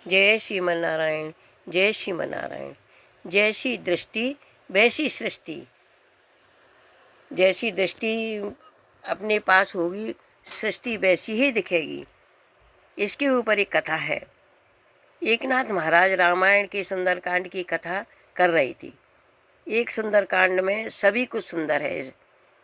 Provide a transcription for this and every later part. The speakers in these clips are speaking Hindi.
जय श्रीमन नारायण, जय श्रीमन नारायण। जैसी दृष्टि वैसी सृष्टि। जैसी दृष्टि अपने पास होगी, सृष्टि वैसी ही दिखेगी। इसके ऊपर एक कथा है। एकनाथ महाराज रामायण के सुंदरकांड की कथा कर रही थी। एक सुंदरकांड में सभी कुछ सुंदर है,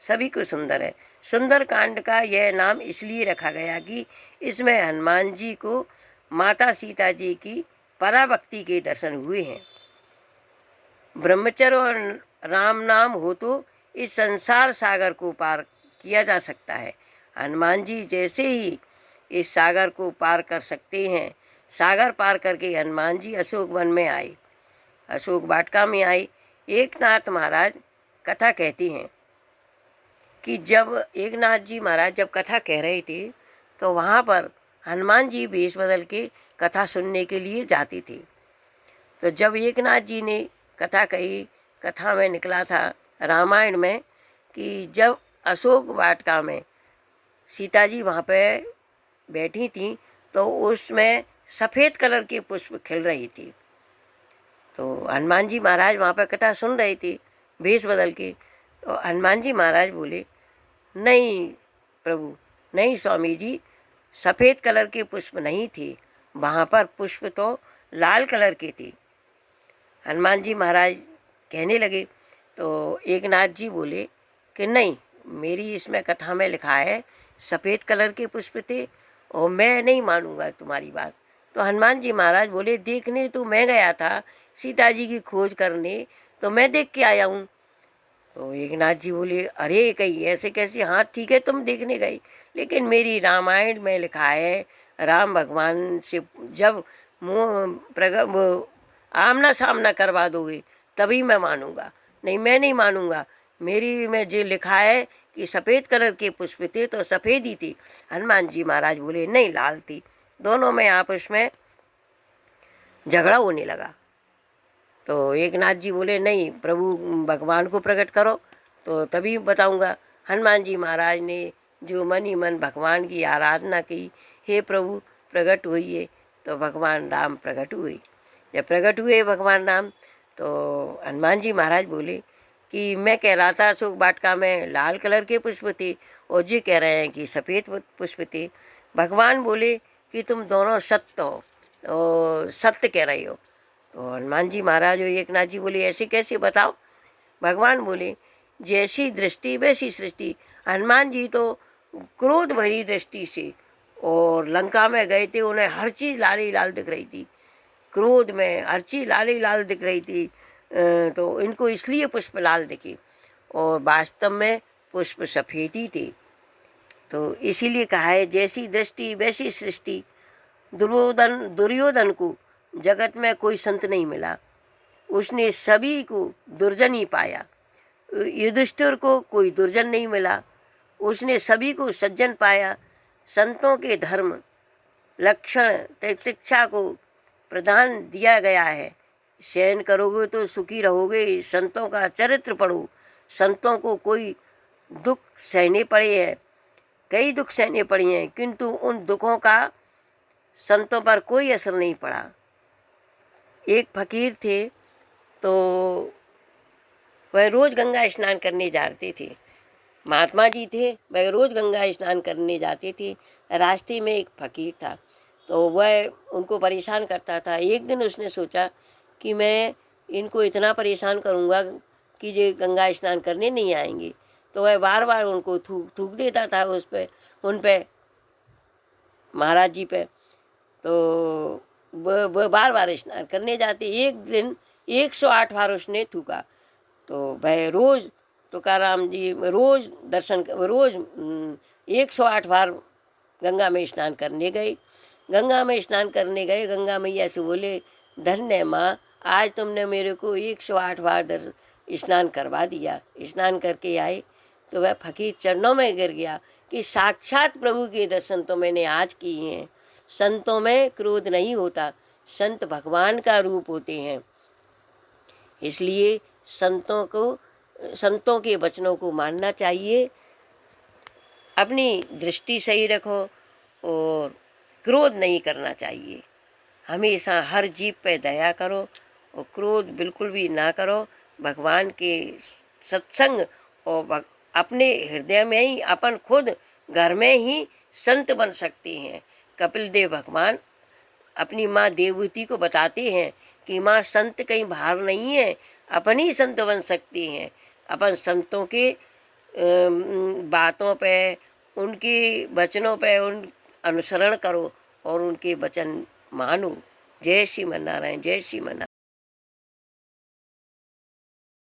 सभी कुछ सुंदर है। सुंदरकांड का यह नाम इसलिए रखा गया कि इसमें हनुमान जी को माता सीता जी की पराभक्ति के दर्शन हुए हैं। ब्रह्मचर्य और राम नाम हो तो इस संसार सागर को पार किया जा सकता है। हनुमान जी जैसे ही इस सागर को पार कर सकते हैं। सागर पार करके हनुमान जी अशोक वन में आए, अशोक वाटिका में आए। एकनाथ महाराज कथा कहती हैं कि जब एकनाथ जी महाराज जब कथा कह रहे थे तो वहाँ पर हनुमान जी वेश बदल के कथा सुनने के लिए जाते थे। तो जब एकनाथ जी ने कथा कही, कथा में निकला था रामायण में कि जब अशोक वाटिका में सीता जी वहाँ पे बैठी थी तो उसमें सफ़ेद कलर के पुष्प खिल रही थी। तो हनुमान जी महाराज वहाँ पर कथा सुन रहे थे वेश बदल के। तो हनुमान जी महाराज बोले, नहीं प्रभु, नहीं स्वामी जी, सफ़ेद कलर के पुष्प नहीं थे, वहाँ पर पुष्प तो लाल कलर के थे। हनुमान जी महाराज कहने लगे तो एकनाथ जी बोले कि नहीं, मेरी इसमें कथा में लिखा है सफ़ेद कलर के पुष्प थे और मैं नहीं मानूंगा तुम्हारी बात। तो हनुमान जी महाराज बोले, देखने तो मैं गया था सीता जी की खोज करने, तो मैं देख के आया हूँ। तो एकनाथ जी बोले, अरे कहीं ऐसे कैसे, हाँ ठीक है तुम देखने गए, लेकिन मेरी रामायण में लिखा है राम भगवान से जब मुँह आमना सामना करवा दोगे तभी मैं मानूंगा, नहीं मैं नहीं मानूंगा। मेरी में जो लिखा है कि सफ़ेद कलर के पुष्प थे तो सफ़ेद ही थे। हनुमान जी महाराज बोले नहीं, लाल थी। दोनों में आपस में झगड़ा होने लगा। तो एकनाथ जी बोले, नहीं प्रभु भगवान को प्रकट करो तो तभी बताऊंगा। हनुमान जी महाराज ने जो मन ही मन भगवान की आराधना की, हे प्रभु प्रकट होइए, तो भगवान राम प्रकट हुए। जब प्रकट हुए भगवान राम तो हनुमान जी महाराज बोले कि मैं कह रहा था अशोक वाटिका में लाल कलर के पुष्प थे और जी कह रहे हैं कि सफ़ेद पुष्प थे। भगवान बोले कि तुम दोनों सत्य हो और सत्य कह रहे हो। तो हनुमान जी महाराज और एकनाथ जी बोले, ऐसे कैसे बताओ। भगवान बोले, जैसी दृष्टि वैसी सृष्टि। हनुमान जी तो क्रोध भरी दृष्टि से और लंका में गए थे, उन्हें हर चीज़ लाल ही लाल दिख रही थी। क्रोध में हर चीज़ लाल ही लाल दिख रही थी। तो इनको इसलिए पुष्प लाल दिखे और वास्तव में पुष्प सफ़ेद ही थे। तो इसीलिए कहा है जैसी दृष्टि वैसी सृष्टि। दुर्योधन को जगत में कोई संत नहीं मिला, उसने सभी को दुर्जन ही पाया। युधिष्ठिर को कोई दुर्जन नहीं मिला, उसने सभी को सज्जन पाया। संतों के धर्म लक्षण तितिक्षा को प्रदान दिया गया है। शयन करोगे तो सुखी रहोगे, संतों का चरित्र पढ़ो। संतों को कोई दुख सहने पड़े हैं, कई दुख सहने पड़े हैं, किंतु उन दुखों का संतों पर कोई असर नहीं पड़ा। एक फकीर थे तो वह रोज़ गंगा स्नान करने जाते थे। महात्मा जी थे, वह रोज़ गंगा स्नान करने जाते थे। रास्ते में एक फकीर था तो वह उनको परेशान करता था। एक दिन उसने सोचा कि मैं इनको इतना परेशान करूँगा कि ये गंगा स्नान करने नहीं आएंगे। तो वह बार बार उनको थूक देता था उस पर, उन पे, महाराज जी पे। तो वह बार बार स्नान करने जाते। एक दिन 108 बार उसने थूका। तो वह रोज़ तुकाराम जी रोज़ 108 बार गंगा में स्नान करने गए। गंगा में स्नान करने गए, गंगा मैया से बोले, धन्य माँ, आज तुमने मेरे को 108 बार स्नान करवा दिया। स्नान करके आए तो वह फकीर चरणों में गिर गया कि साक्षात प्रभु के दर्शन तो मैंने आज किए हैं। संतों में क्रोध नहीं होता, संत भगवान का रूप होते हैं। इसलिए संतों के वचनों को मानना चाहिए। अपनी दृष्टि सही रखो और क्रोध नहीं करना चाहिए। हमेशा हर जीव पे दया करो और क्रोध बिल्कुल भी ना करो। भगवान के सत्संग और अपने हृदय में ही अपन खुद घर में ही संत बन सकते हैं। कपिल देव भगवान अपनी माँ देवहूति को बताते हैं कि माँ संत कहीं बाहर नहीं है, अपन ही संत बन सकते हैं। अपन संतों के बातों पे, उनके वचनों पे उन अनुसरण करो और उनके वचन मानो। जय श्रीमन नारायण, जय श्रीमन नारायण।